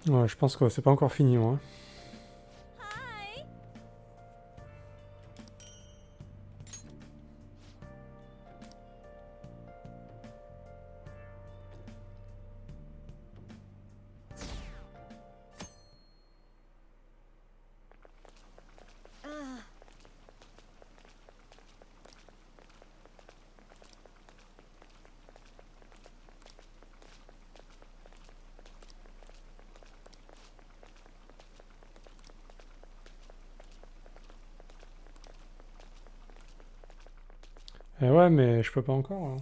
Ouais, je pense que c'est pas encore fini, moi. Hi. Ugh. Eh ouais, mais je peux pas encore, hein.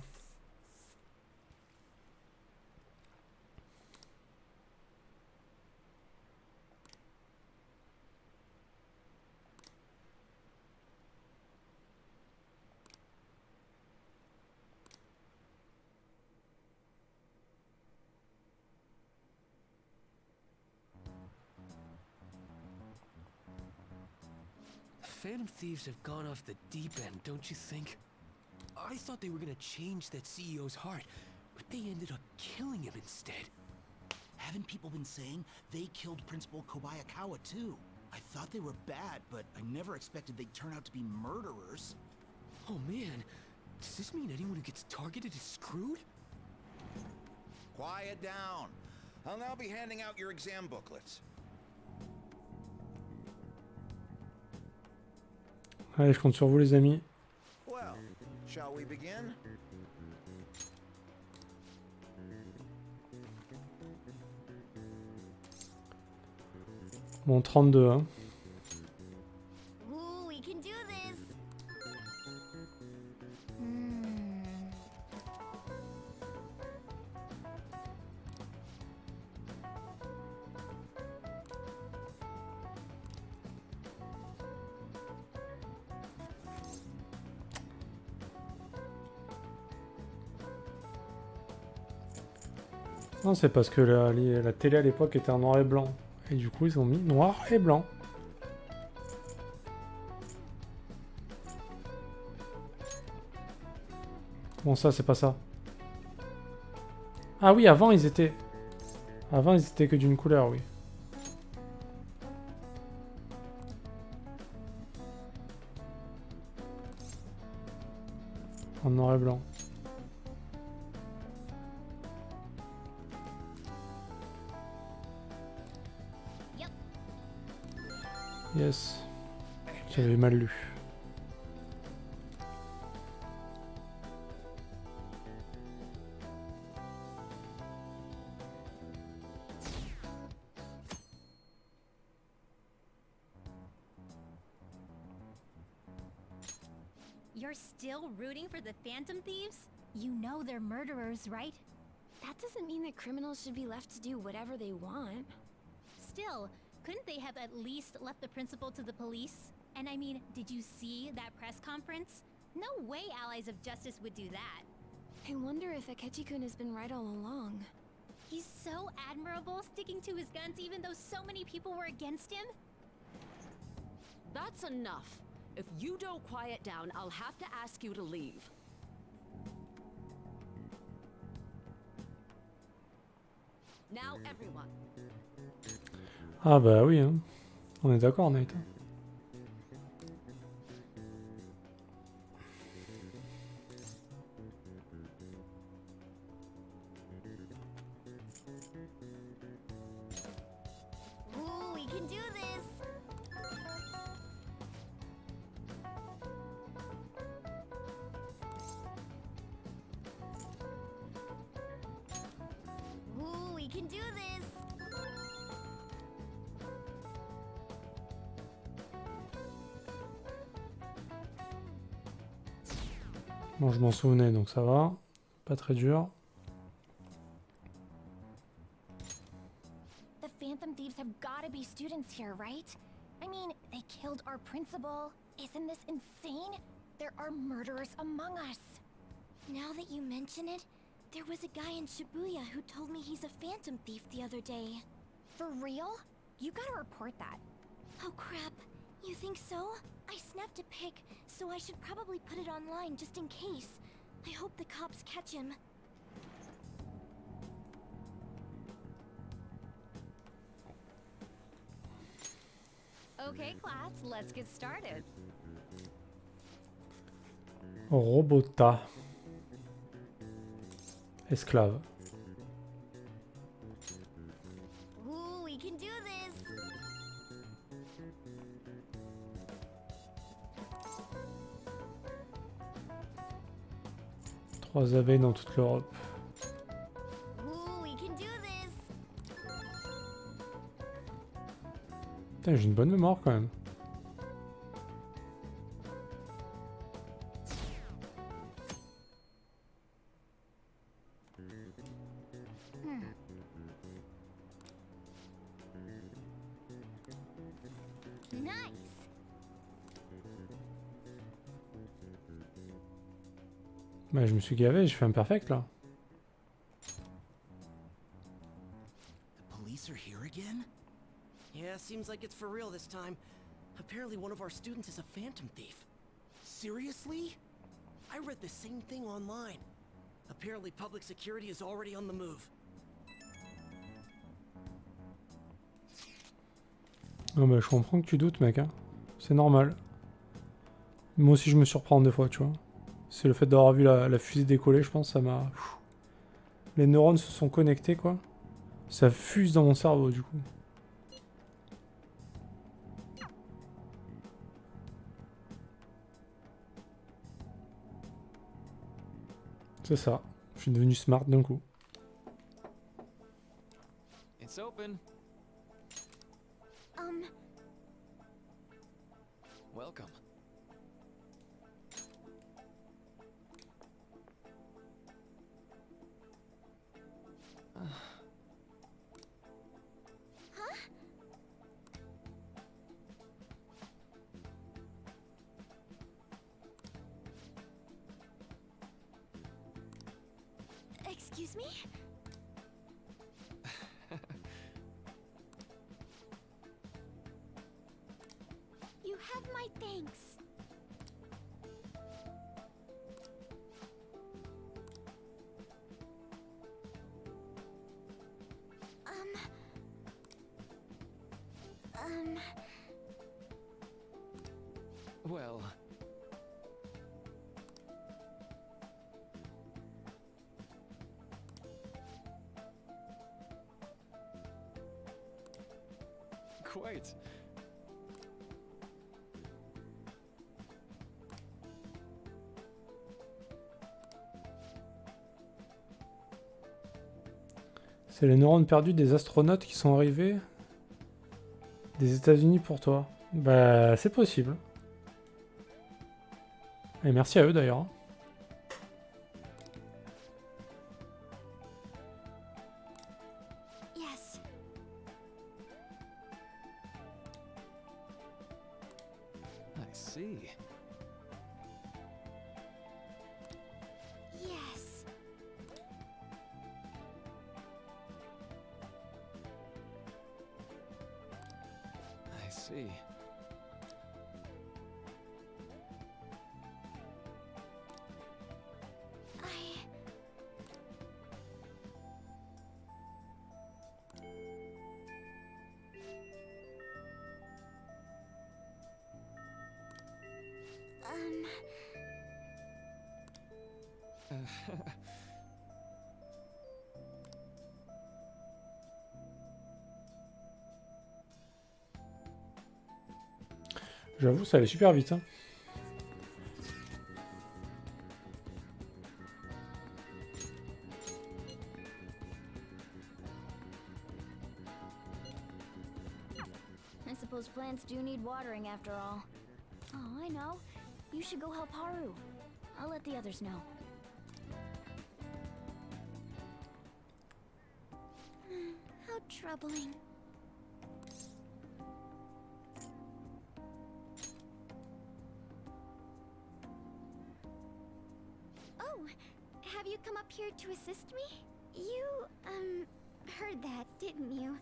Phantom Thieves have gone off the deep end, don't you think? I thought they were gonna change that CEO's heart, but they ended up killing him instead. Haven't people been saying they killed Principal Kobayakawa too? I thought they were bad, but I never expected they'd turn out to be murderers. Oh man, does this mean anyone who gets targeted is screwed? Quiet down. I'll now be handing out your exam booklets. Allez, je compte sur vous, les amis. Well, shall we begin? Bon, 32, hein. Ooh, we can do this. Non, c'est parce que la télé à l'époque était en noir et blanc. Et du coup, ils ont mis noir et blanc. Bon, ça, c'est pas ça. Ah oui, avant, ils étaient... Avant, ils étaient que d'une couleur, oui. En noir et blanc. Yep. Yes. J'avais mal lu. You're still rooting for the Phantom Thieves? You know they're murderers, right? That doesn't mean that criminals should be left to do whatever they want. Still, couldn't they have at least left the principal to the police? And I mean, did you see that press conference? No way Allies of Justice would do that. I wonder if Akechi-kun has been right all along. He's so admirable, sticking to his guns even though so many people were against him. That's enough. If you don't quiet down, I'll have to ask you to leave. Now, everyone. Ah bah oui, hein. On est d'accord, Nate. Ooh, we can do this. Ooh, we can do this. Bon, je m'en souvenais, donc ça va. Pas très dur. The Phantom Thieves have gotta be students here, right? I mean, they killed our principal. Isn't this insane? There are murderers among us. Now that you mention it, there was a guy in Shibuya who told me he's a Phantom Thief the other day. For real? You gotta report that. Oh crap. You think so? I snapped a pic, so I should probably put it online just in case. I hope the cops catch him. Okay, class, let's get started. Robota. Esclave. Ooh, we can do this. 3 abeilles dans toute l'Europe. Ooh, we can do this. Putain, j'ai une bonne mémoire quand même. Nice. Bah, je me suis gavé, j'ai fait un perfect là. The police are here again? Yeah, seems like it's for real this time. Apparently one of our students is a phantom thief. Seriously? I read the same thing online. Apparently public security is already on the move. Ah bah, je comprends que tu doutes, mec. Hein. C'est normal. Moi aussi, je me surprends des fois, tu vois. C'est le fait d'avoir vu la fusée décoller, je pense, ça m'a... Les neurones se sont connectés, quoi. Ça fuse dans mon cerveau, du coup. C'est ça. Je suis devenu smart d'un coup. It's open. Welcome. Excuse me? You have my thanks. Well, quite. C'est les neurones perdus des astronautes qui sont arrivés des États-Unis pour toi. Bah, c'est possible. Et merci à eux d'ailleurs. Yes. I see. Yes. I see. J'avoue, ça allait super vite. Hein. I suppose plants do need watering after all. Oh, I know. You should go help Haru. I'll let the others know. How troubling. Oh, have you come up here to assist me? You, heard that, didn't you?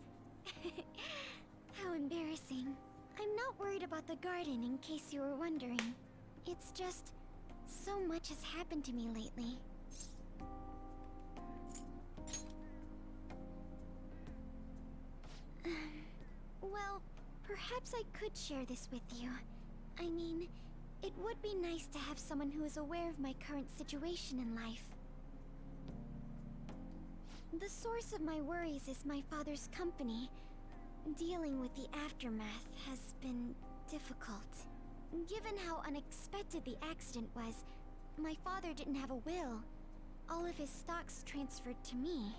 How embarrassing. I'm not worried about the garden, in case you were wondering. It's just... so much has happened to me lately. Well, Perhaps I could share this with you. I mean, it would be nice to have someone who is aware of my current situation in life. The source of my worries is my father's company. Dealing with the aftermath has been difficult. Given how unexpected the accident was, my father didn't have a will. All of his stocks transferred to me.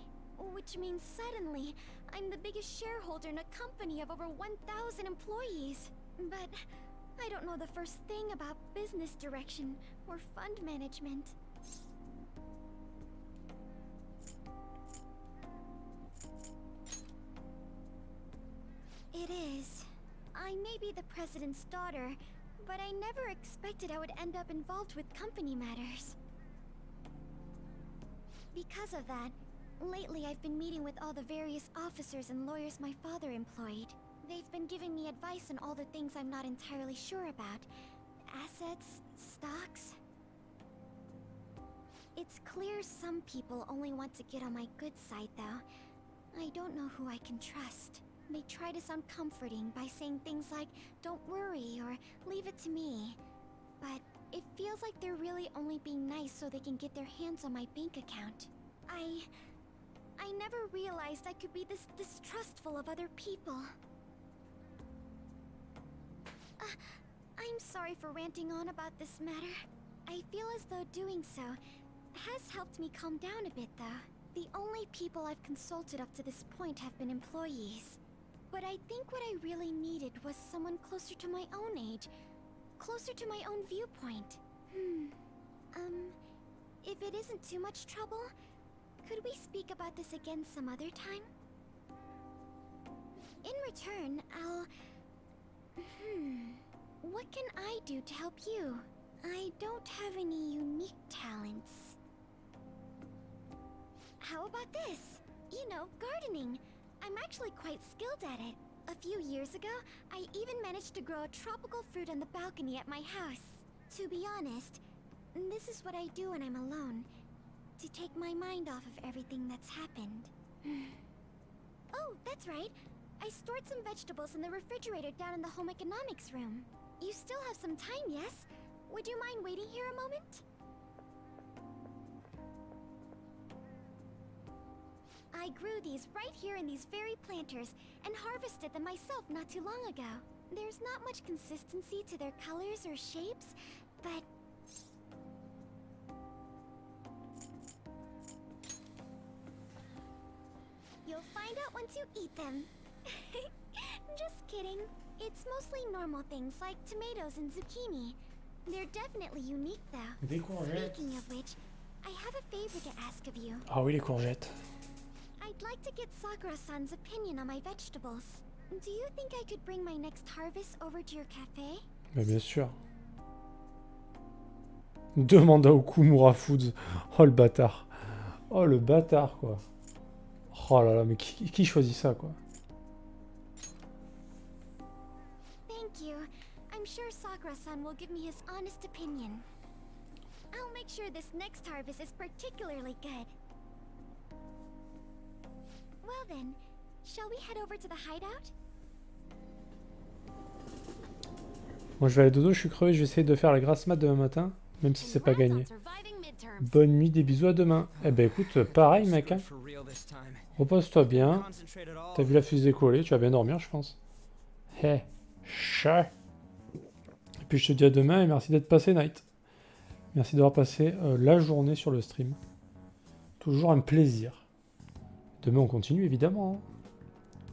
Which means suddenly, I'm the biggest shareholder in a company of over 1,000 employees. But I don't know the first thing about business direction or fund management. It is. I may be the president's daughter, but I never expected I would end up involved with company matters. Because of that, lately I've been meeting with all the various officers and lawyers my father employed. They've been giving me advice on all the things I'm not entirely sure about. Assets, stocks. It's clear some people only want to get on my good side, though. I don't know who I can trust. They try to sound comforting by saying things like, "Don't worry," or "Leave it to me." But it feels like they're really only being nice so they can get their hands on my bank account. I never realized I could be this distrustful of other people. I'm sorry for ranting on about this matter. I feel as though doing so has helped me calm down a bit, though. The only people I've consulted up to this point have been employees. But I think what I really needed was someone closer to my own age, closer to my own viewpoint. If it isn't too much trouble, could we speak about this again some other time? In return, what can I do to help you? I don't have any unique talents. How about this? You know, gardening. I'm actually quite skilled at it. A few years ago, I even managed to grow a tropical fruit on the balcony at my house. To be honest, this is what I do when I'm alone, to take my mind off of everything that's happened. Oh, that's right. I stored some vegetables in the refrigerator down in the home economics room. You still have some time, yes? Would you mind waiting here a moment? I grew these right here in these very planters and harvested them myself not too long ago. There's not much consistency to their colors or shapes, but... You'll find out once you eat them. Just kidding. It's mostly normal things like tomatoes and zucchini. They're definitely unique though. Des courgettes. Speaking of which, I have a favor to ask of you. Ah oui, les courgettes. I'd like to get Sakura-san's opinion on my vegetables. Do you think I could bring my next harvest over to your cafe? Bah bien sûr. Demande à Okumura Foods. Oh le bâtard. Oh le bâtard quoi. Oh là là, mais qui choisit ça quoi? Thank you. I'm sure Sakura-san will give me his honest opinion. I'll make sure this next harvest is particularly good. Well then, shall we head over to the hideout? Moi je vais aller dodo, je suis crevé, je vais essayer de faire la grasse mat demain matin, même si c'est pas gagné. Bonne nuit, des bisous, à demain. Eh ben écoute, pareil mec, hein. Repose-toi bien. T'as vu la fusée décoller, tu vas bien dormir je pense. Hé, chat. Et puis je te dis à demain et merci d'être passé Night. Merci d'avoir passé la journée sur le stream. Toujours un plaisir. Demain on continue évidemment. Hein.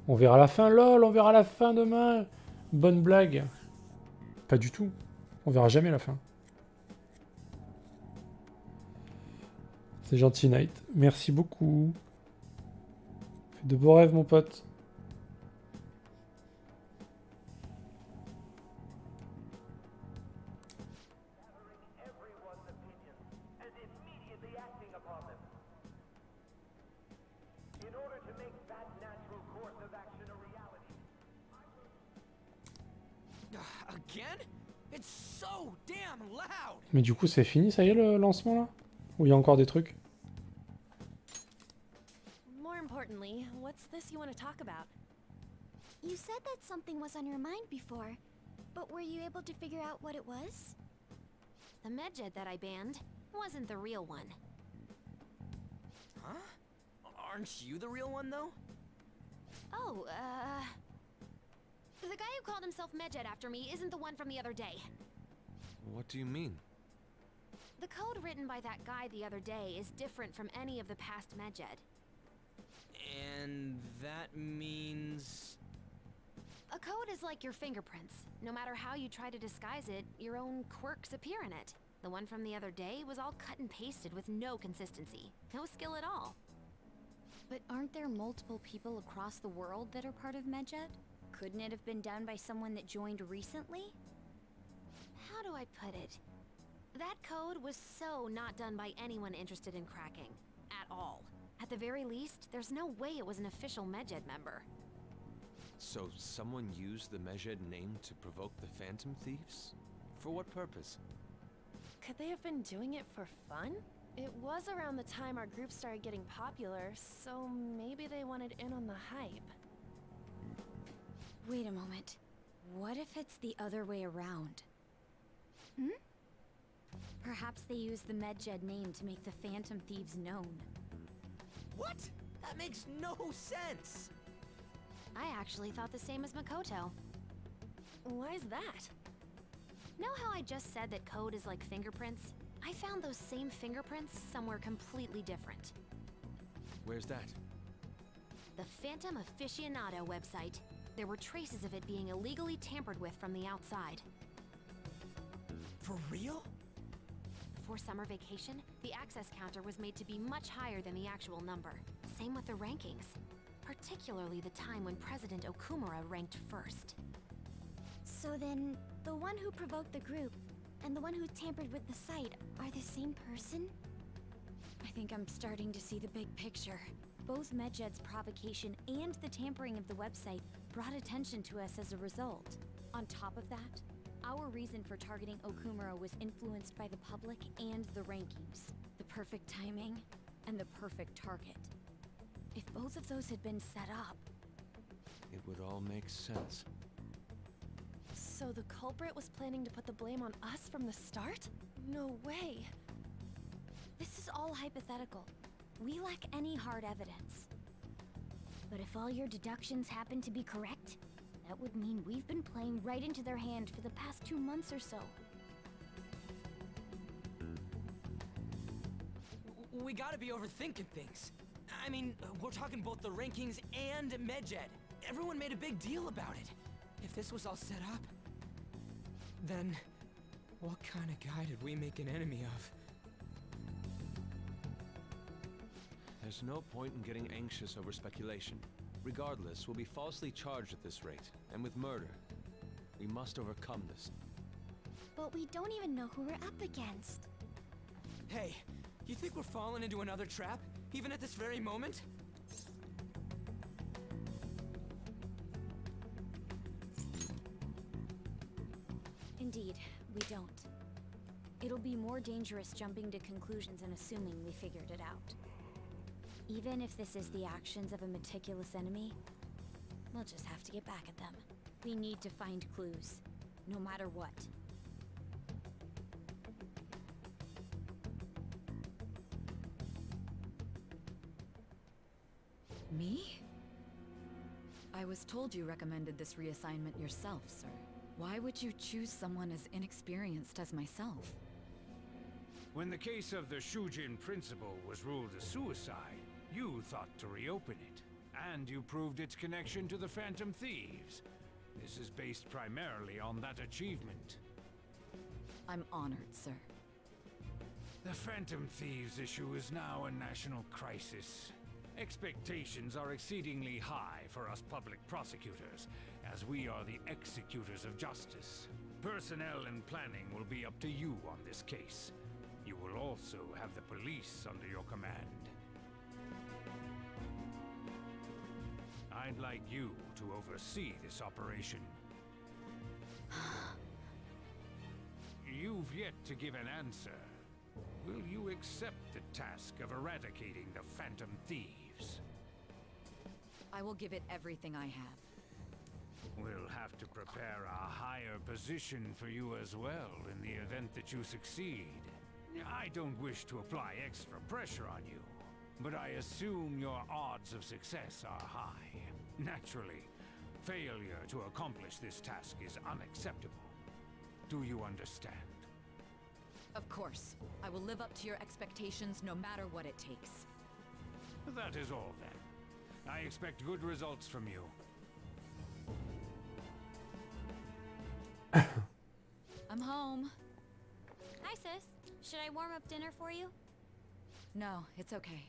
On verra la fin, lol, on verra la fin demain. Bonne blague. Pas du tout. On verra jamais la fin. C'est gentil Night. Merci beaucoup. Fais de beaux rêves mon pote. Mais du coup c'est fini, ça y est le lancement là? Ou il y a encore des trucs? More importantly, what's this you want to talk about? You said that something was on your mind before, but were you able to figure out what it was? The medjed that I banned wasn't the real one. Huh? Aren't you the real one, though? Oh, the guy who called himself Medjed after me isn't the one from the other day. What do you mean? The code written by that guy the other day is different from any of the past Medjed. And that means... A code is like your fingerprints. No matter how you try to disguise it, your own quirks appear in it. The one from the other day was all cut and pasted with no consistency. No skill at all. But aren't there multiple people across the world that are part of Medjed? Couldn't it have been done by someone that joined recently? How do I put it? That code was so not done by anyone interested in cracking. At all. At the very least, there's no way it was an official Medjed member. So someone used the Medjed name to provoke the Phantom Thieves? For what purpose? Could they have been doing it for fun? It was around the time our group started getting popular, so maybe they wanted in on the hype. Wait a moment. What if it's the other way around? Hmm? Perhaps they used the Medjed name to make the Phantom Thieves known. What? That makes no sense! I actually thought the same as Makoto. Why's that? Know how I just said that code is like fingerprints? I found those same fingerprints somewhere completely different. Where's that? The Phantom Aficionado website. There were traces of it being illegally tampered with from the outside. For real? Before summer vacation, the access counter was made to be much higher than the actual number. Same with the rankings. Particularly the time when President Okumura ranked first. So then, the one who provoked the group and the one who tampered with the site are the same person? I think I'm starting to see the big picture. Both Medjed's provocation and the tampering of the website brought attention to us as a result. On top of that, our reason for targeting Okumura was influenced by the public and the rankings. The perfect timing and the perfect target. If both of those had been set up... It would all make sense. So the culprit was planning to put the blame on us from the start? No way. This is all hypothetical. We lack any hard evidence. But if all your deductions happen to be correct, that would mean we've been playing right into their hand for the past 2 months or so. We gotta be overthinking things. I mean, we're talking both the rankings and Medjed. Everyone made a big deal about it. If this was all set up, then what kind of guy did we make an enemy of? There's no point in getting anxious over speculation. Regardless, we'll be falsely charged at this rate, and with murder. We must overcome this. But we don't even know who we're up against. Hey, you think we're falling into another trap, even at this very moment? Indeed, we don't. It'll be more dangerous jumping to conclusions and assuming we figured it out. Even if this is the actions of a meticulous enemy, we'll just have to get back at them. We need to find clues, no matter what. Me? I was told you recommended this reassignment yourself, sir. Why would you choose someone as inexperienced as myself? When the case of the Shujin principal was ruled a suicide, you thought to reopen it, and you proved its connection to the Phantom Thieves. This is based primarily on that achievement. I'm honored, sir. The Phantom Thieves issue is now a national crisis. Expectations are exceedingly high for us public prosecutors, as we are the executors of justice. Personnel and planning will be up to you on this case. You will also have the police under your command. I'd like you to oversee this operation. You've yet to give an answer. Will you accept the task of eradicating the Phantom Thieves? I will give it everything I have. We'll have to prepare a higher position for you as well in the event that you succeed. I don't wish to apply extra pressure on you, but I assume your odds of success are high. Naturally, failure to accomplish this task is unacceptable. Do you understand? Of course. I will live up to your expectations no matter what it takes. That is all then. I expect good results from you. I'm home. Hi, sis. Should I warm up dinner for you? No, it's okay.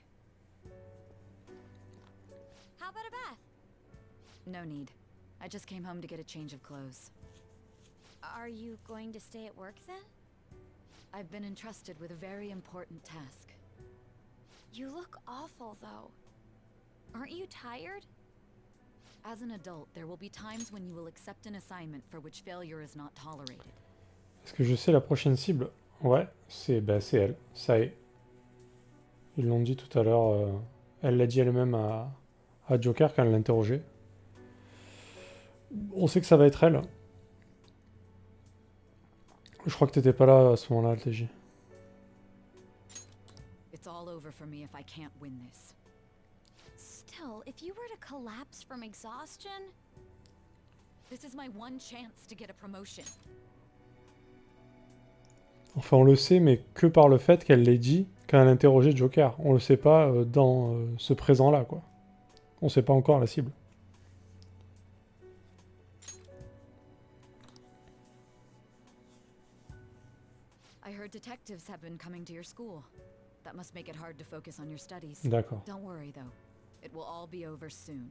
How about a bath? No need. I just came home to get a change of clothes. Are you going to stay at work then? I've been entrusted with a very important task. You look awful, though. Aren't you tired? As an adult, there will be times when you will accept an assignment for which failure is not tolerated. Est-ce que je sais la prochaine cible? Ouais, c'est elle, ça y est. Ils l'ont dit tout à l'heure, elle l'a dit elle-même à Joker quand elle l'a interrogé. On sait que ça va être elle. Je crois que t'étais pas là à ce moment-là, LTJ. It's all over for me if I can't win this. Still, if you were to collapse from exhaustion... This is my one chance to get a promotion. Enfin, on le sait, mais que par le fait qu'elle l'ait dit quand elle interrogeait Joker. On le sait pas dans ce présent-là, quoi. On sait pas encore la cible. I heard detectives have been coming to your school. That must make it hard to focus on your studies. D'accord. Don't worry, though. It will all be over soon.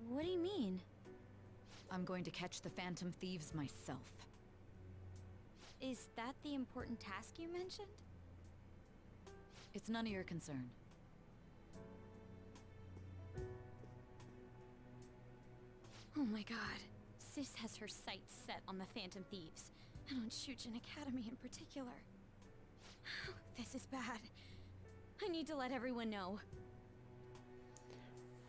What do you mean? I'm going to catch the Phantom Thieves myself. Is that the important task you mentioned? It's none of your concern. Oh my god. Sis has her sights set on the Phantom Thieves, and on Shujin Academy in particular. This is bad. I need to let everyone know.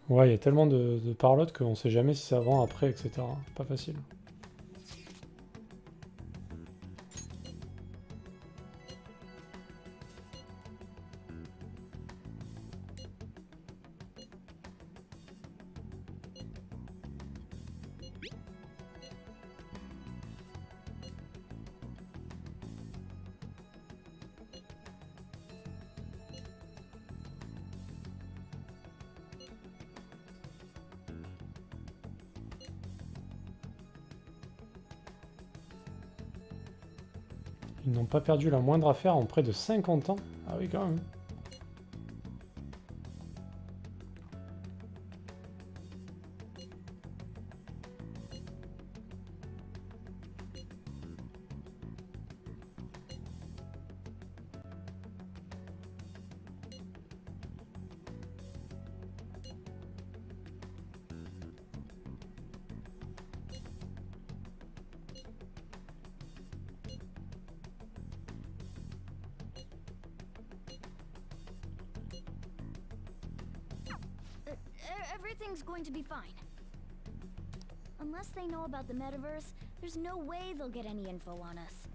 Ouais, il y a tellement de parlotte qu'on sait jamais si c'est avant, après, etc. Pas facile. Ils n'ont pas perdu la moindre affaire en près de 50 ans. Ah oui, quand même. Everything's going to be fine. Unless they know about the metaverse, there's no way they'll get any info on us.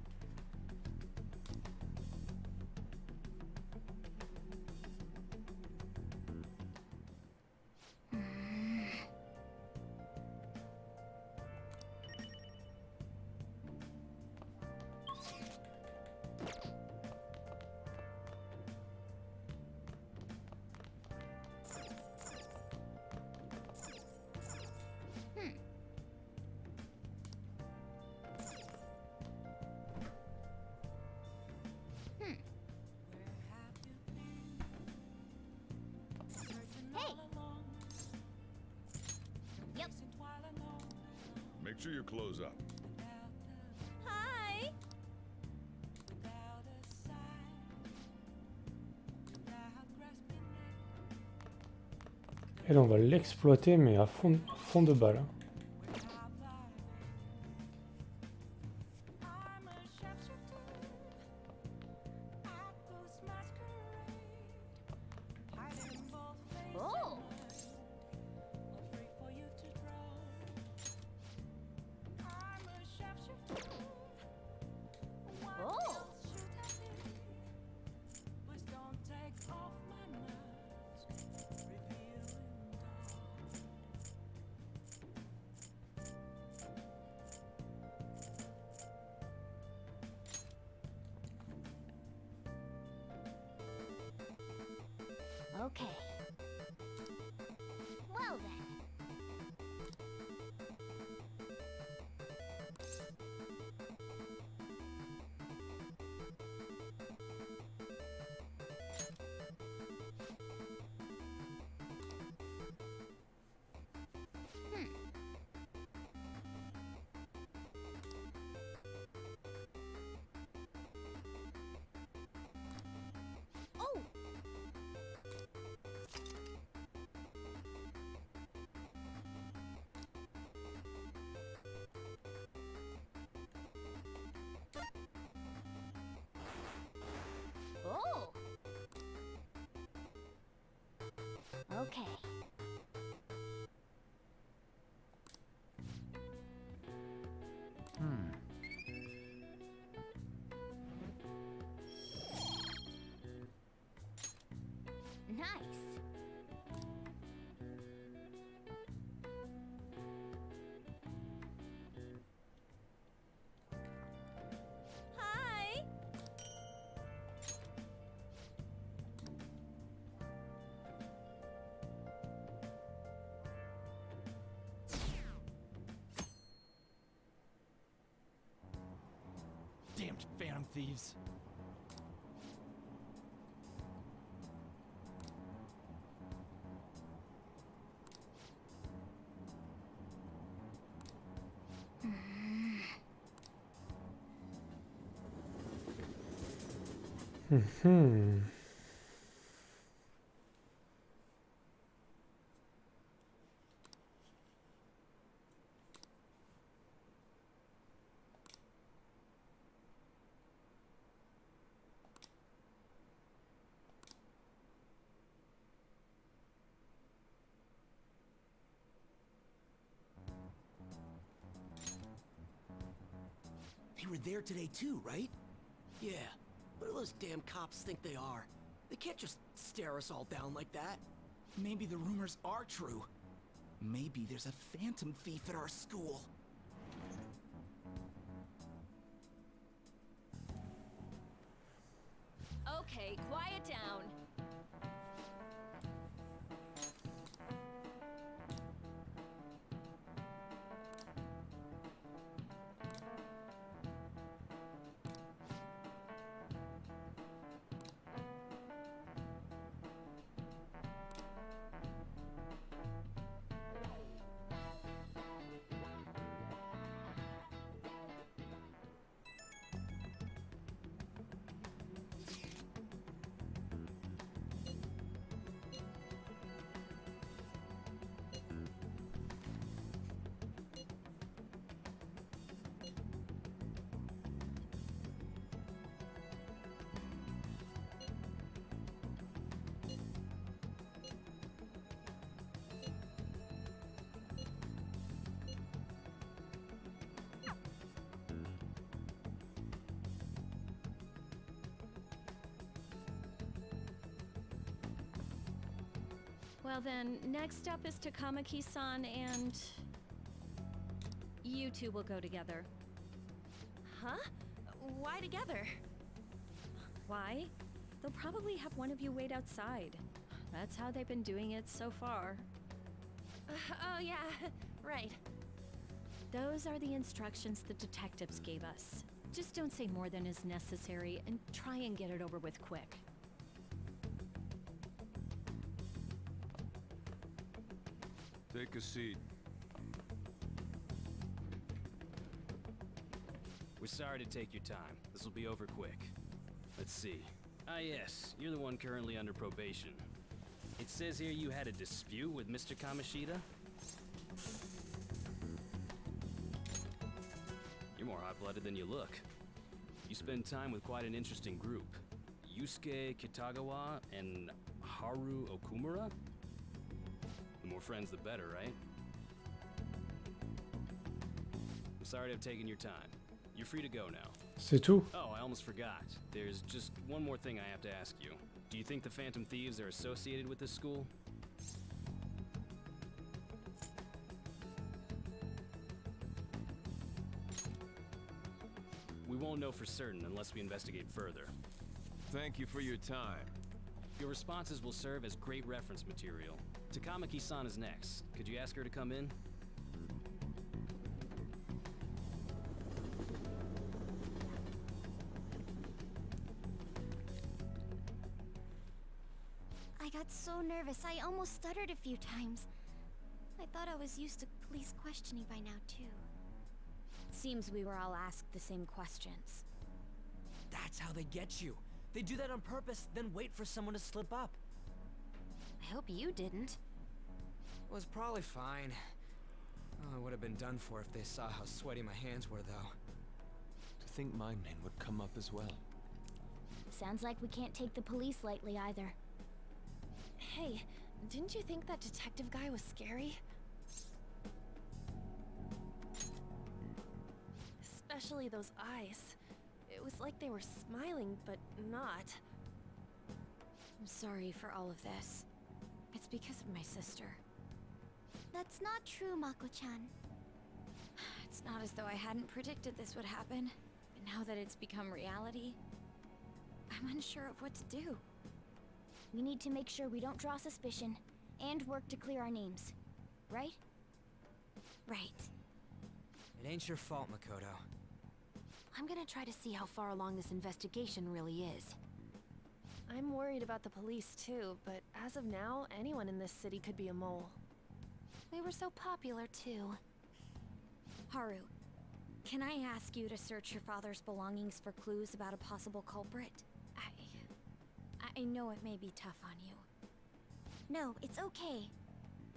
Make sure you close up. Hi! Et là, on va l'exploiter, mais à fond de balle. Hein. Okay. Nice. Hi! Damned phantom thieves. Hmm. They were there today too, right? Yeah, what do those damn cops think they are? They can't just stare us all down like that. Maybe the rumors are true. Maybe there's a phantom thief at our school. Okay, quiet down. Well then, next up is Takamaki-san and... You two will go together. Huh? Why together? Why? They'll probably have one of you wait outside. That's how they've been doing it so far. Oh yeah, right. Those are the instructions the detectives gave us. Just don't say more than is necessary and try and get it over with quick. Take a seat. We're sorry to take your time. This will be over quick. Let's see. Ah yes, you're the one currently under probation. It says here you had a dispute with Mr. Kamishita? You're more hot-blooded than you look. You spend time with quite an interesting group. Yusuke Kitagawa and Haru Okumura? The more friends, the better, right? I'm sorry to have taken your time. You're free to go now. C'est tout. Oh, I almost forgot. There's just one more thing I have to ask you. Do you think the Phantom Thieves are associated with this school? We won't know for certain unless we investigate further. Thank you for your time. Your responses will serve as great reference material. Takamaki-san is next. Could you ask her to come in? I got so nervous, I almost stuttered a few times. I thought I was used to police questioning by now, too. Seems we were all asked the same questions. That's how they get you. They do that on purpose, then wait for someone to slip up. I hope you didn't. Was probably fine. Oh, I would have been done for if they saw how sweaty my hands were, though. To think my name would come up as well. Sounds like we can't take the police lightly either. Hey, Didn't you think that detective guy was scary? Especially those eyes. It was like they were smiling, but not. I'm sorry for all of this. It's because of my sister. That's not true, Mako-chan. It's not as though I hadn't predicted this would happen, but now that it's become reality, I'm unsure of what to do. We need to make sure we don't draw suspicion, and work to clear our names. Right? Right. It ain't your fault, Makoto. I'm gonna try to see how far along this investigation really is. I'm worried about the police too, but as of now, anyone in this city could be a mole. We were so popular too. Haru, can I ask you to search your father's belongings for clues about a possible culprit? I know it may be tough on you. No, it's okay.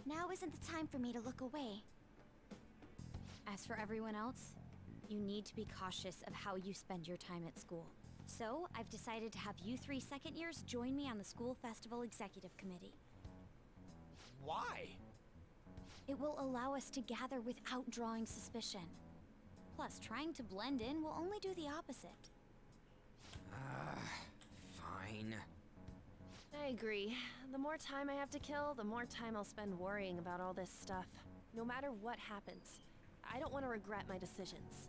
Now isn't the time for me to look away. As for everyone else, you need to be cautious of how you spend your time at school. So, I've decided to have you 3 second years join me on the school festival executive committee. Why? It will allow us to gather without drawing suspicion. Plus, trying to blend in will only do the opposite. Fine. I agree. The more time I have to kill, the more time I'll spend worrying about all this stuff. No matter what happens. I don't want to regret my decisions.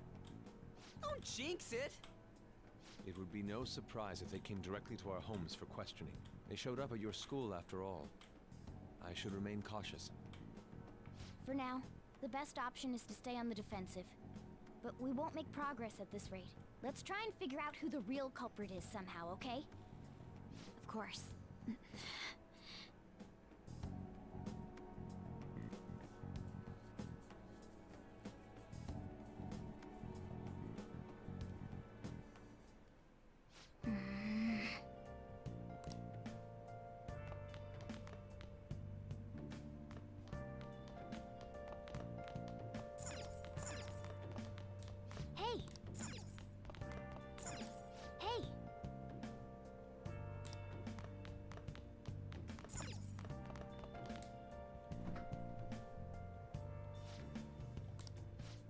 Don't jinx it! It would be no surprise if they came directly to our homes for questioning. They showed up at your school after all. I should remain cautious. For now, the best option is to stay on the defensive. But we won't make progress at this rate. Let's try and figure out who the real culprit is somehow, okay? Of course. Hey! Hey!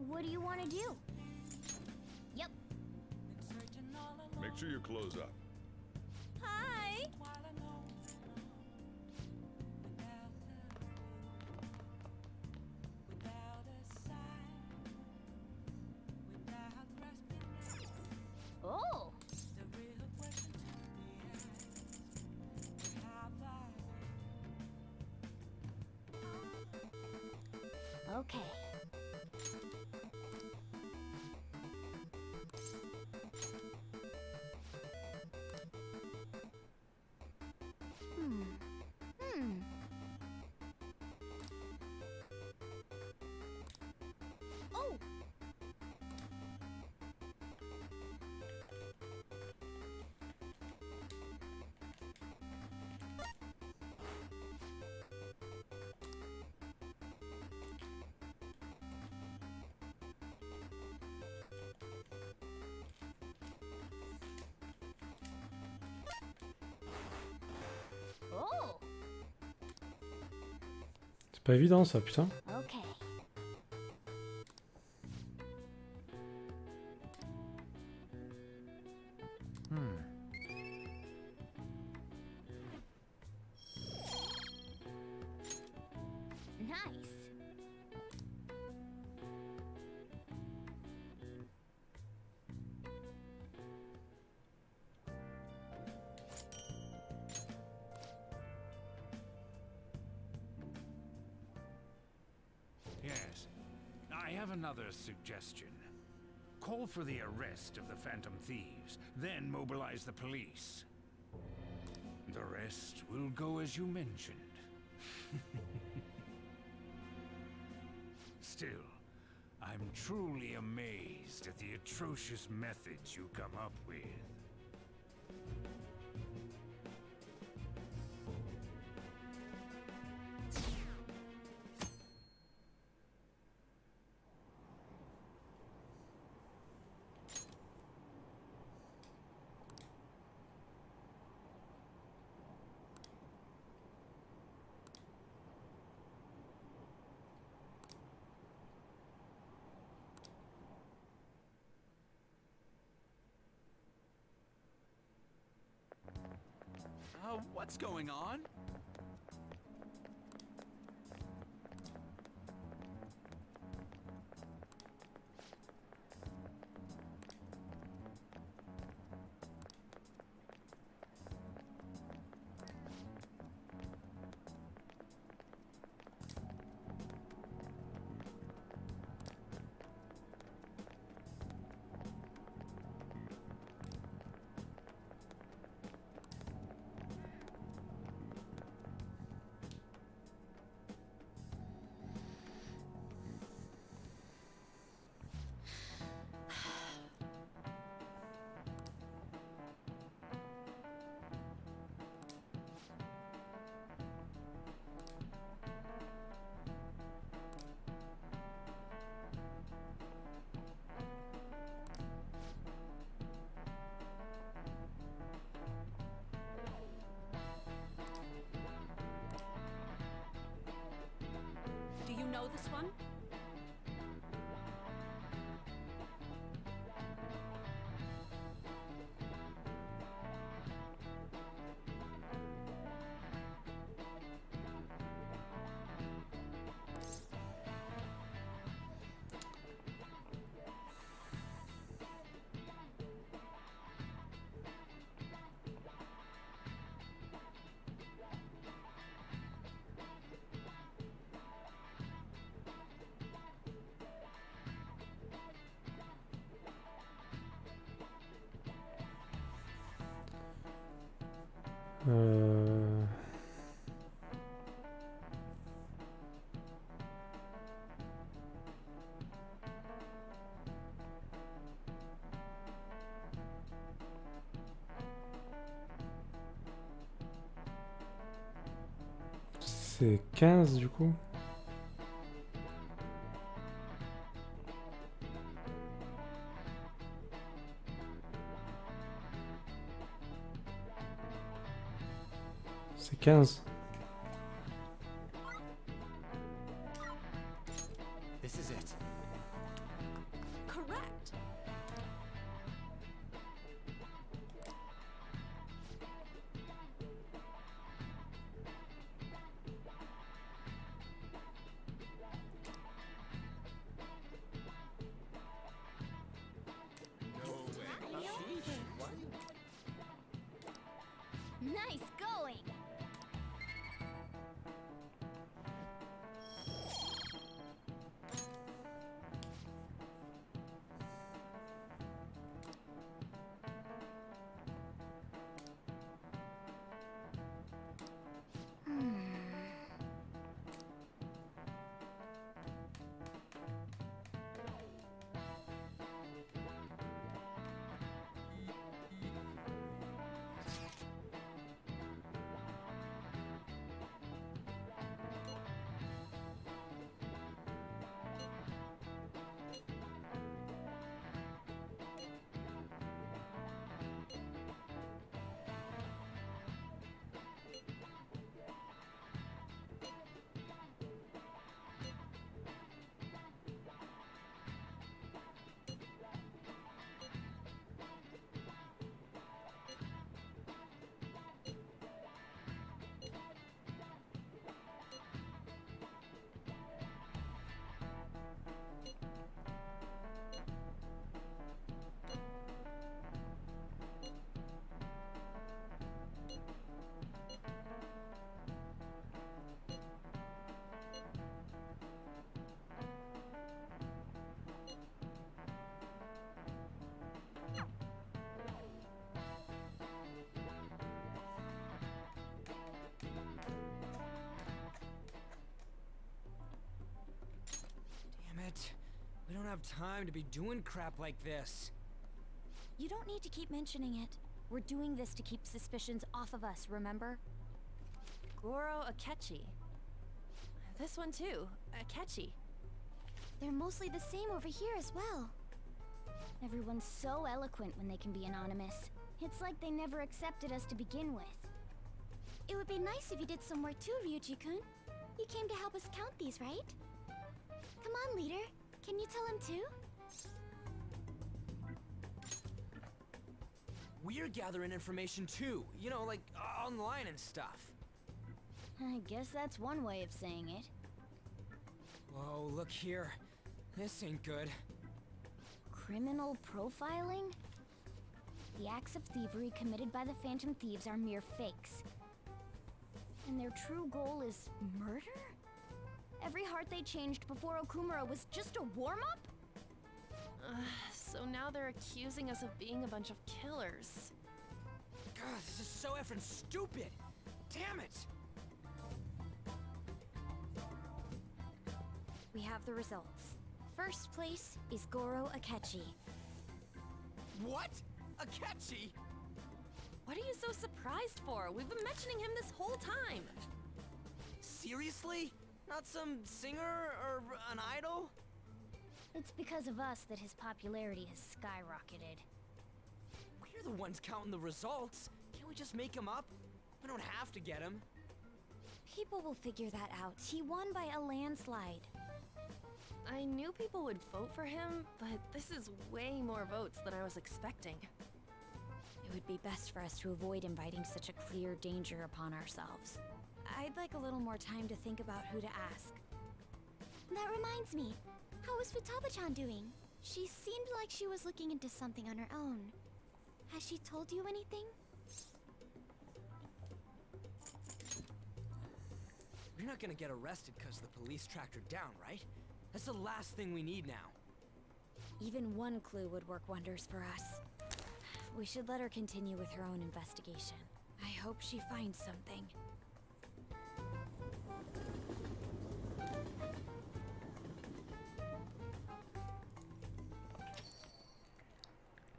What do you want to do? Yep. Make sure you close up. Hi! Oh! Okay. Oh! Oh! C'est pas évident ça, putain. Okay. Nice. Yes. I have another suggestion. Call for the arrest of the Phantom Thieves, then mobilize the police. The rest will go as you mentioned. Still, I'm truly amazed at the atrocious methods you come up with. So, what's going on? Do you know this one? Euh... C'est 15 du coup. C'est 15. This is it. Correct. Nice going! Damn it. We don't have time to be doing crap like this. You don't need to keep mentioning it. We're doing this to keep suspicions off of us, remember? Goro Akechi. This one too, Akechi. They're mostly the same over here as well. Everyone's so eloquent when they can be anonymous. It's like they never accepted us to begin with. It would be nice if you did some work too, Ryuji-kun. You came to help us count these, right? Come on, leader. Can you tell him too? We're gathering information too, you know, like online and stuff. I guess that's one way of saying it. Whoa, look here. This ain't good. Criminal profiling? The acts of thievery committed by the Phantom Thieves are mere fakes. And their true goal is murder? Every heart they changed before Okumura was just a warm-up? So now they're accusing us of being a bunch of killers. God, this is so effing stupid! Damn it! We have the results. First place is Goro Akechi. What? Akechi? What are you so surprised for? We've been mentioning him this whole time. Seriously? Not some singer or an idol? It's because of us that his popularity has skyrocketed. We're the ones counting the results. Can't we just make him up? We don't have to get him. People will figure that out. He won by a landslide. I knew people would vote for him, but this is way more votes than I was expecting. It would be best for us to avoid inviting such a clear danger upon ourselves. I'd like a little more time to think about who to ask. That reminds me. How is Futaba-chan doing? She seemed like she was looking into something on her own. Has she told you anything? We're not gonna get arrested because the police tracked her down, right? That's the last thing we need now. Even one clue would work wonders for us. We should let her continue with her own investigation. I hope she finds something.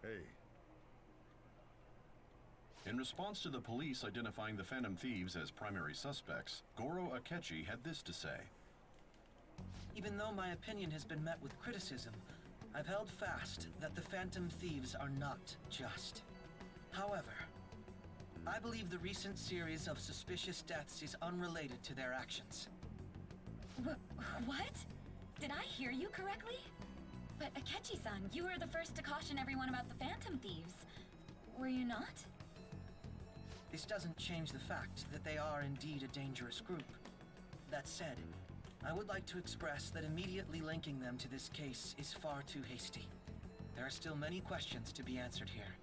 Hey. In response to the police identifying the Phantom Thieves as primary suspects, Goro Akechi had this to say. Even though my opinion has been met with criticism, I've held fast that the Phantom Thieves are not just. However, I believe the recent series of suspicious deaths is unrelated to their actions. What? Did I hear you correctly? But Akechi-san, you were the first to caution everyone about the Phantom Thieves. Were you not? This doesn't change the fact that they are indeed a dangerous group. That said, I would like to express that immediately linking them to this case is far too hasty. There are still many questions to be answered here.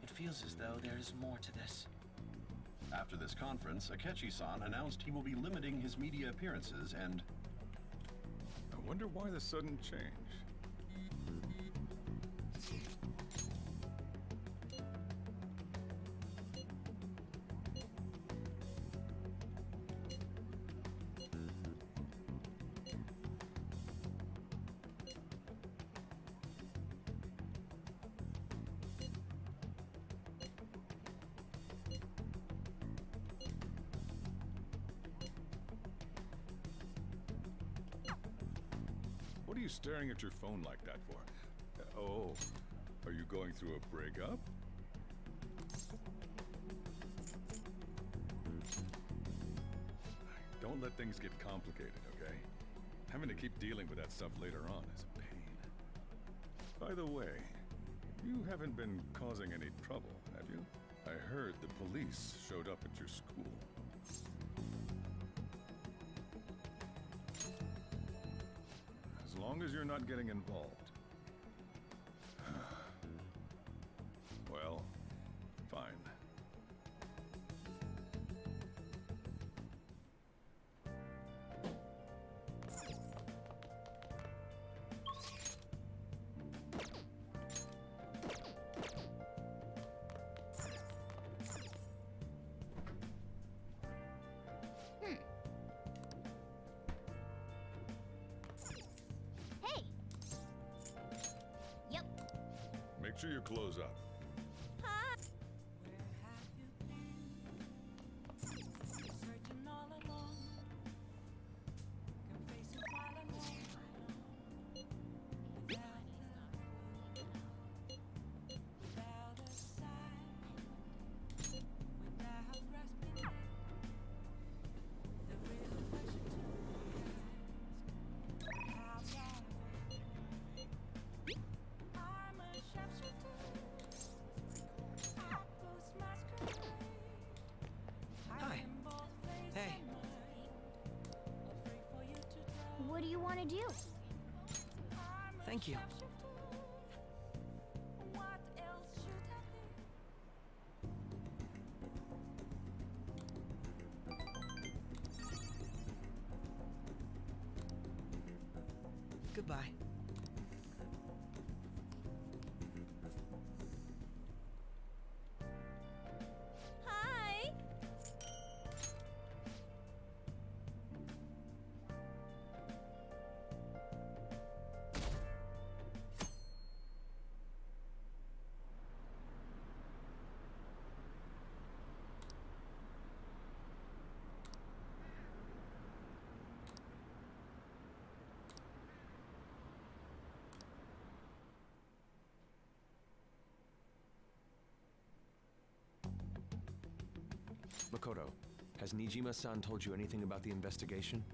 It feels as though there is more to this. After this conference, Akechi-san announced he will be limiting his media appearances and... I wonder why the sudden change. What are you staring at your phone like that for? Oh, are you going through a breakup? Don't let things get complicated, okay? Having to keep dealing with that stuff later on is a pain. By the way, you haven't been causing any trouble, have you? I heard the police showed up at your school. As long as you're not getting involved. Well, fine. Hey! Yep. Make sure you close up. What do you want to do? Thank you. Goodbye. Hi. Makoto, has Nijima-san told you anything about the investigation?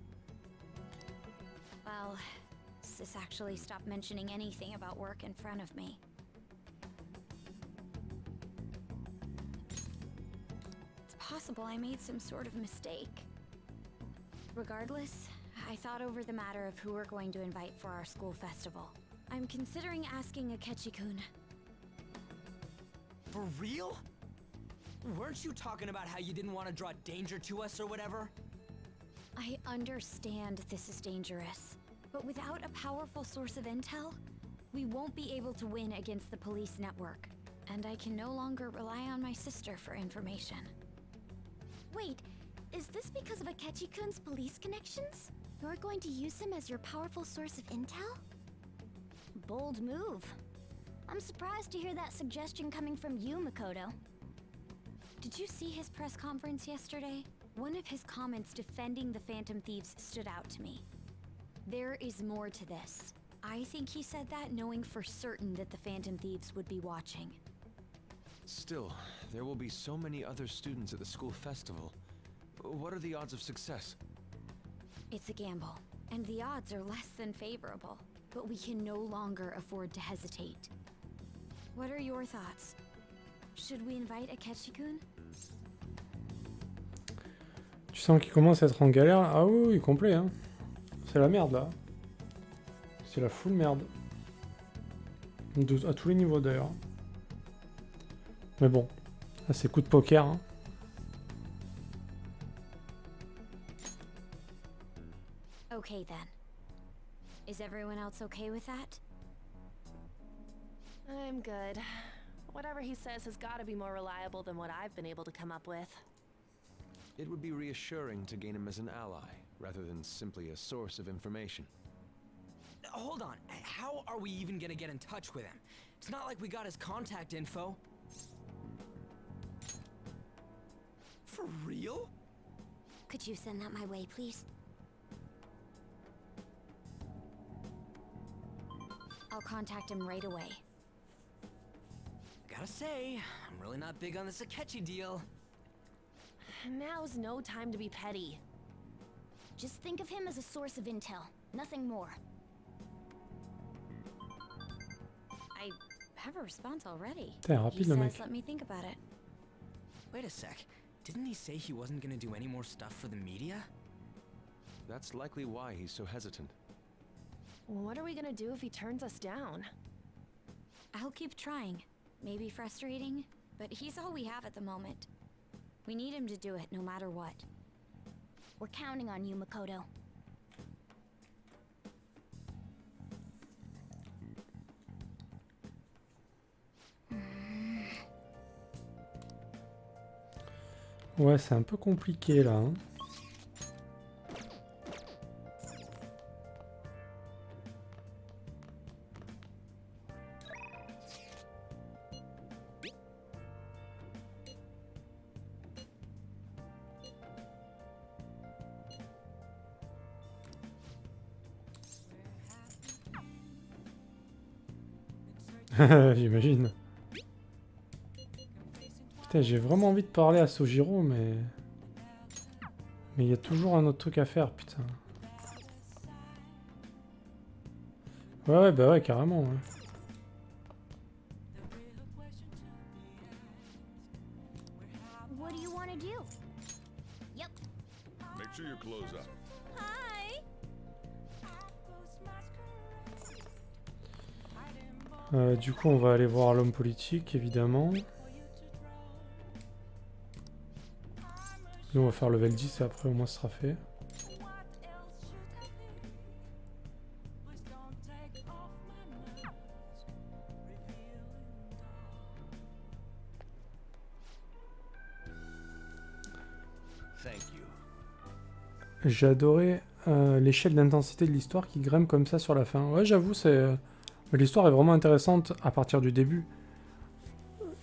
Well, Sis actually stopped mentioning anything about work in front of me. It's possible I made some sort of mistake. Regardless, I thought over the matter of who we're going to invite for our school festival. I'm considering asking Akechi-kun. For real? Weren't you talking about how you didn't want to draw danger to us or whatever? I understand this is dangerous, but without a powerful source of intel, we won't be able to win against the police network, and I can no longer rely on my sister for information. Wait, is this because of Akechi-kun's police connections? You're going to use him as your powerful source of intel? Bold move. I'm surprised to hear that suggestion coming from you, Makoto. Did you see his press conference yesterday? One of his comments defending the Phantom Thieves stood out to me. There is more to this. I think he said that knowing for certain that the Phantom Thieves would be watching. Still, there will be so many other students at the school festival. What are the odds of success? It's a gamble, and the odds are less than favorable, but we can no longer afford to hesitate. What are your thoughts? Should we invite Akechi-kun? Tu sens qu'il commence à être en galère? Ah oui, oui, complet, hein. C'est la merde, là. C'est la full merde. À tous les niveaux, d'ailleurs. Mais bon, là, c'est coup de poker, hein. Okay, then. Is everyone else okay with that? I'm good. Whatever he says has got to be more reliable than what I've been able to come up with. It would be reassuring to gain him as an ally, rather than simply a source of information. Hold on, how are we even gonna get in touch with him? It's not like we got his contact info. For real? Could you send that my way, please? I'll contact him right away. Gotta say, I'm really not big on this Akechi deal. Now's no time to be petty. Just think of him as a source of intel, nothing more. I have a response already. Putain, rapide, He le says, mec. let me think about it. Wait a sec. Didn't he say he wasn't gonna do any more stuff for the media? That's likely why he's so hesitant. What are we gonna do if he turns us down? I'll keep trying. Maybe frustrating, but he's all we have at the moment. We need him to do it no matter what. We're counting on you, Makoto. Ouais, c'est un peu compliqué, là, hein. J'imagine. Putain, j'ai vraiment envie de parler à Sojiro, mais... Mais il y a toujours un autre truc à faire, putain. Ouais, bah ouais, carrément, ouais. What do you want to do? Yep. Make sure you close up. Hi. Du coup, on va aller voir l'homme politique, évidemment. Nous, on va faire level 10 et après, au moins, ce sera fait. J'ai adoré l'échelle d'intensité de l'histoire qui grimpe comme ça sur la fin. Ouais, j'avoue, l'histoire est vraiment intéressante à partir du début.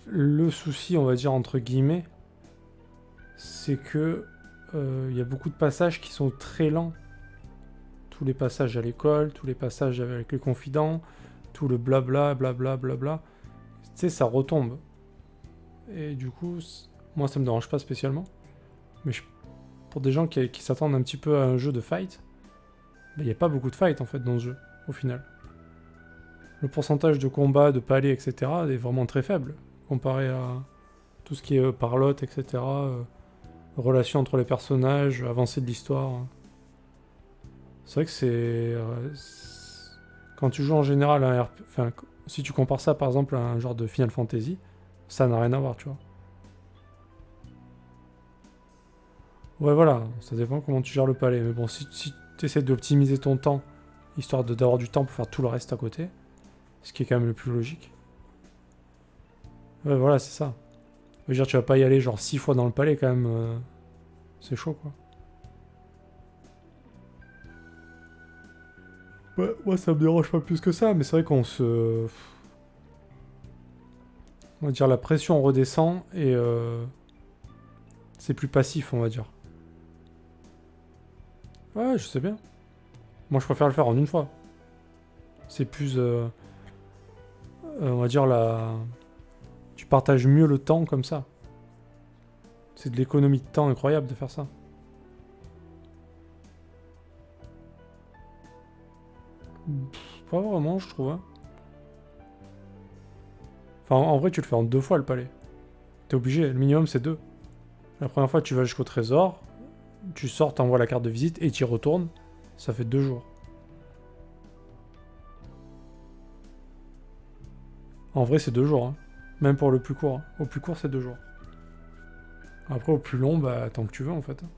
Le souci, on va dire, entre guillemets, c'est que il y a beaucoup de passages qui sont très lents. Tous les passages à l'école, tous les passages avec les confidents, tout le blabla, blabla, blabla. Tu sais, ça retombe. Et du coup, moi, ça me dérange pas spécialement. Mais pour des gens qui s'attendent un petit peu à un jeu de fight, il n'y a pas beaucoup de fight, en fait, dans ce jeu, au final. Le pourcentage de combat, de palais, etc. est vraiment très faible, comparé à tout ce qui est parlotte, etc. Relations entre les personnages, avancée de l'histoire. C'est vrai que quand tu joues en général à un enfin, si tu compares ça par exemple à un genre de Final Fantasy, ça n'a rien à voir, tu vois. Ouais, voilà, ça dépend comment tu gères le palais. Mais bon, si tu essaies d'optimiser ton temps, histoire d'avoir du temps pour faire tout le reste à côté, ce qui est quand même le plus logique. Ouais, voilà, c'est ça. Je veux dire, tu vas pas y aller genre 6 fois dans le palais quand même. C'est chaud, quoi. Ouais, moi ça me dérange pas plus que ça, mais c'est vrai qu'on se... On va dire la pression redescend et c'est plus passif, on va dire. Ouais, je sais bien. Moi je préfère le faire en une fois. C'est plus... on va dire tu partages mieux le temps comme ça. C'est de l'économie de temps incroyable de faire ça. Pas vraiment, je trouve. Hein. Enfin, en vrai, tu le fais en 2 fois le palais. T'es obligé, le minimum c'est 2. La première fois, tu vas jusqu'au trésor, tu sors, t'envoies la carte de visite et tu y retournes. Ça fait 2 jours. En vrai, c'est 2 jours. Hein. Même pour le plus court. Hein. Au plus court, c'est 2 jours. Après, au plus long, bah, tant que tu veux en fait. Mais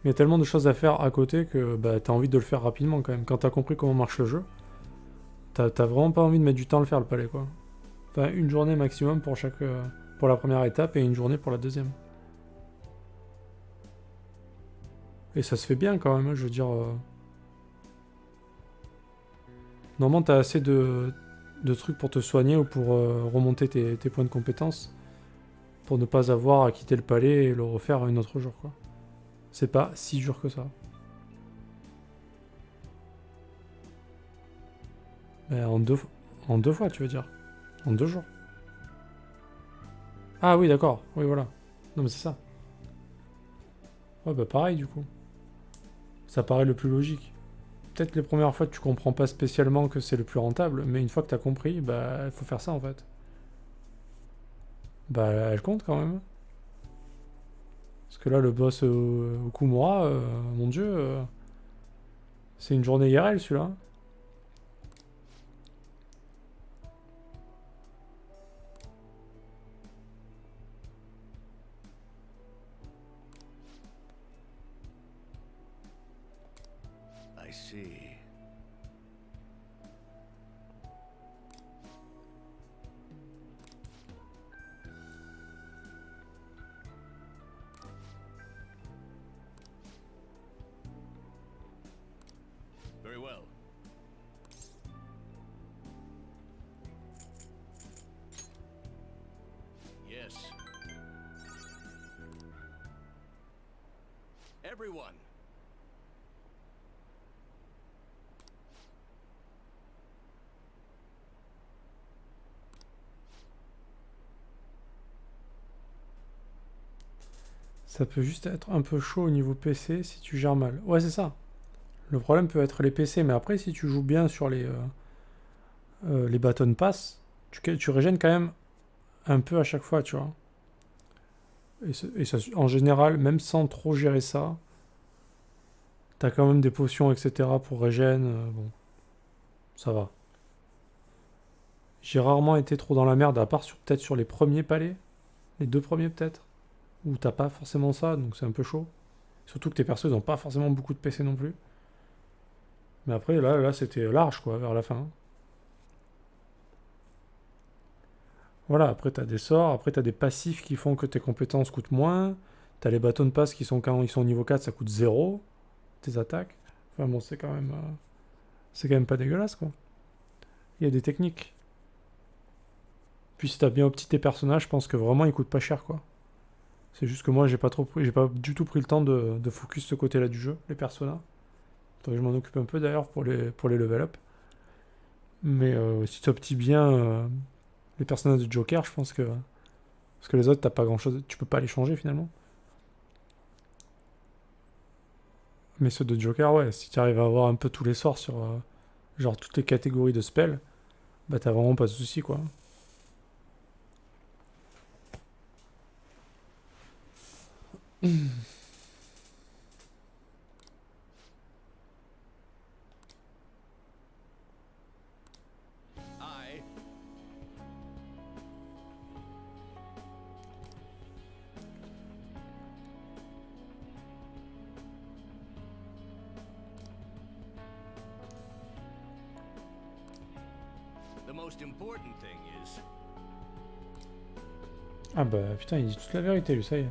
il y a tellement de choses à faire à côté que bah, t'as envie de le faire rapidement quand même. Quand t'as compris comment marche le jeu, t'as vraiment pas envie de mettre du temps à le faire le palais, quoi. Enfin, une journée maximum pour pour la première étape et une journée pour la deuxième. Et ça se fait bien quand même, hein, je veux dire. Normalement, t'as assez de trucs pour te soigner ou pour remonter tes points de compétence pour ne pas avoir à quitter le palais et le refaire un autre jour, quoi. C'est pas si dur que ça. Ben, en deux fois, tu veux dire. En 2 jours. Ah oui, d'accord. Oui, voilà. Non, mais c'est ça. Ouais, bah pareil, du coup. Ça paraît le plus logique. Peut-être les premières fois, tu comprends pas spécialement que c'est le plus rentable, mais une fois que t'as compris, bah, il faut faire ça, en fait. Bah, elle compte, quand même. Parce que là, le boss Okumura, mon dieu, c'est une journée IRL, celui-là. I see. Very well. Yes. Everyone. Ça peut juste être un peu chaud au niveau PC si tu gères mal. Ouais, c'est ça. Le problème peut être les PC, mais après, si tu joues bien sur les baton pass, tu régènes quand même un peu à chaque fois, tu vois. Et ça, en général, même sans trop gérer ça, t'as quand même des potions, etc. pour régène. Bon, ça va. J'ai rarement été trop dans la merde, à part peut-être sur les premiers palais. Les 2 premiers peut-être. Où t'as pas forcément ça, donc c'est un peu chaud. Surtout que tes persos, ils ont pas forcément beaucoup de PC non plus. Mais après, là c'était large, quoi, vers la fin. Voilà, après t'as des sorts, après t'as des passifs qui font que tes compétences coûtent moins. T'as les bâtons de passe qui sont quand ils sont au niveau 4, ça coûte 0. Tes attaques. Enfin bon, c'est quand même pas dégueulasse, quoi. Il y a des techniques. Puis si t'as bien opti tes personnages, je pense que vraiment ils coûtent pas cher, quoi. C'est juste que moi j'ai pas du tout pris le temps de focus ce côté-là du jeu, les personnages. Faudrait que je m'en occupe un peu d'ailleurs pour les level up. Mais si tu optis bien les personnages de Joker, je pense que. Parce que les autres, t'as pas grand chose. Tu peux pas les changer finalement. Mais ceux de Joker, ouais, si tu arrives à avoir un peu tous les sorts sur genre toutes les catégories de spells, bah t'as vraiment pas de soucis, quoi. I... The most important thing is... Ah bah putain, il dit toute la vérité, lui, ça y est.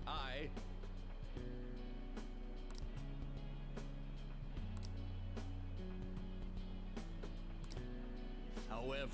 I... However...